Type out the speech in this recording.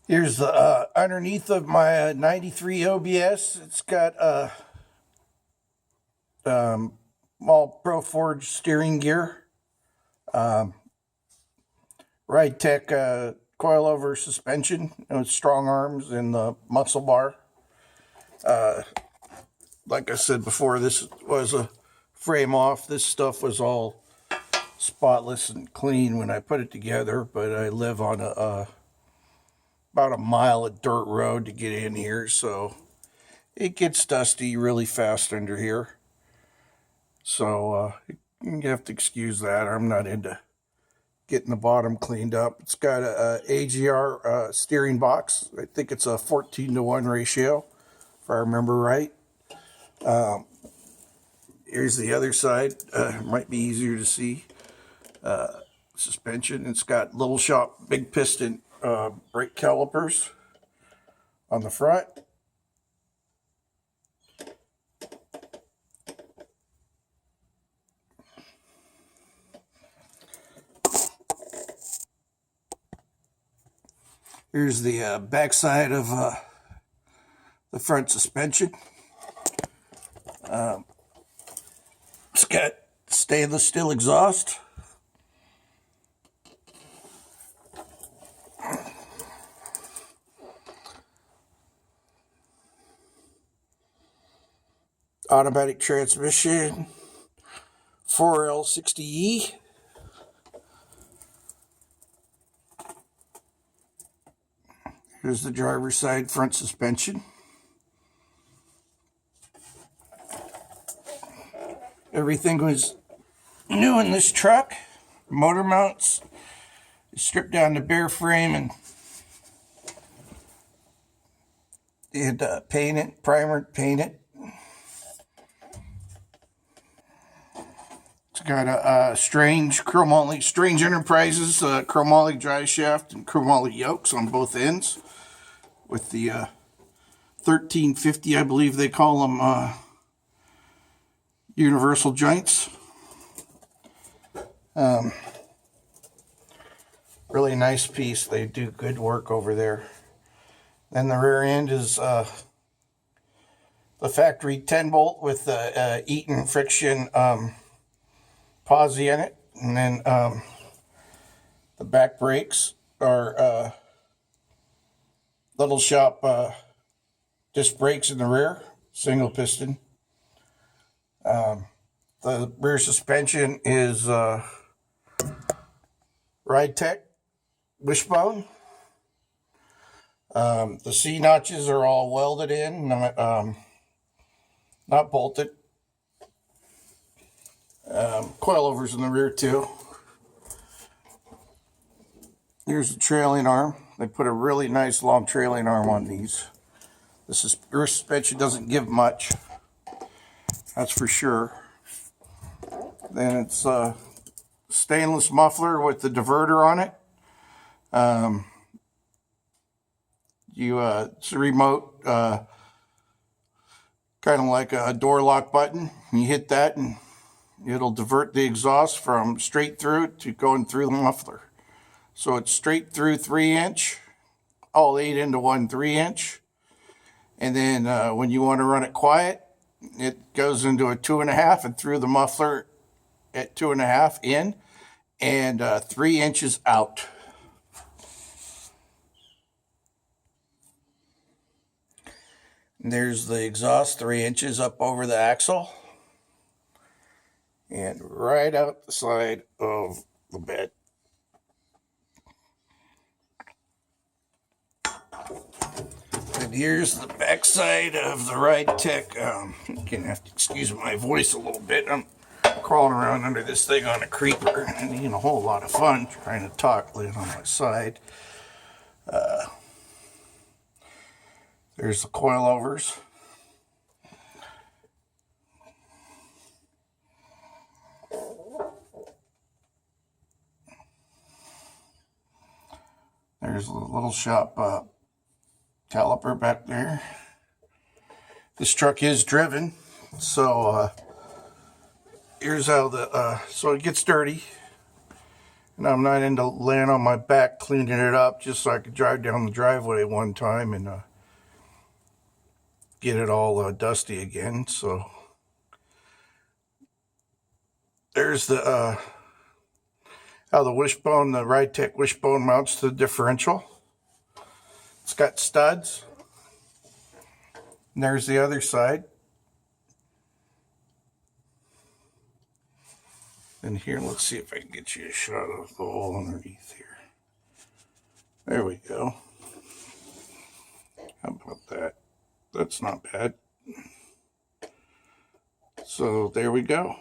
Here's the underneath of my 93 OBS. It's got all Pro Forge steering gear, Ridetech coilover suspension with strong arms and the MuscleBar. Like I said before, this was a frame off. This stuff was all spotless and clean when I put it together, but I live on about a mile of dirt road to get in here, so it gets dusty really fast under here. So you have to excuse that. I'm not into getting the bottom cleaned up. It's got a AGR steering box. I think it's a 14-to-1 ratio, if I remember right. Here's the other side. Might be easier to see. Suspension. It's got little shop big piston brake calipers on the front. Here's the back side of the front suspension. It's got stainless steel exhaust. Automatic transmission, 4L60E. Here's the driver's side front suspension. Everything was new in this truck. Motor mounts, stripped down the bare frame and did paint it, primer, paint it. It's got a Strange Chrome Moly, Strange Enterprises Chrome Moly Driveshaft and Chrome Moly Yokes on both ends, with the 1350, I believe they call them, universal joints. Really nice piece. They do good work over there. Then the rear end is the factory 10 bolt with the Eaton friction posi in it, and then the back brakes are little shop disc brakes in the rear, single piston. The rear suspension is Ridetech Wishbone. The C notches are all welded in, not bolted. Coilovers in the rear too. Here's the trailing arm. They put a really nice long trailing arm on these. This rear suspension doesn't give much, that's for sure. Then it's a stainless muffler with the diverter on it. It's a remote, kind of like a door lock button. You hit that and it'll divert the exhaust from straight through to going through the muffler. So it's straight through 3-inch, all 8 into 1 3-inch. And then when you want to run it quiet, it goes into a 2.5 and through the muffler at 2.5 in and 3 inches out. And there's the exhaust, 3 inches up over the axle and right out the side of the bed. And here's the back side of the Ridetech. You're gonna have to excuse my voice a little bit. I'm crawling around under this thing on a creeper and having a whole lot of fun trying to talk laying on my side. There's the coilovers. There's a little shop caliper back there. This truck is driven, so here's how so it gets dirty. And I'm not into laying on my back cleaning it up just so I could drive down the driveway one time and get it all dusty again. So there's the how the wishbone, the Ridetech wishbone mounts to the differential. It's got studs. And there's the other side. And here, let's see if I can get you a shot of the hole underneath here. There we go. How about that? That's not bad. So there we go.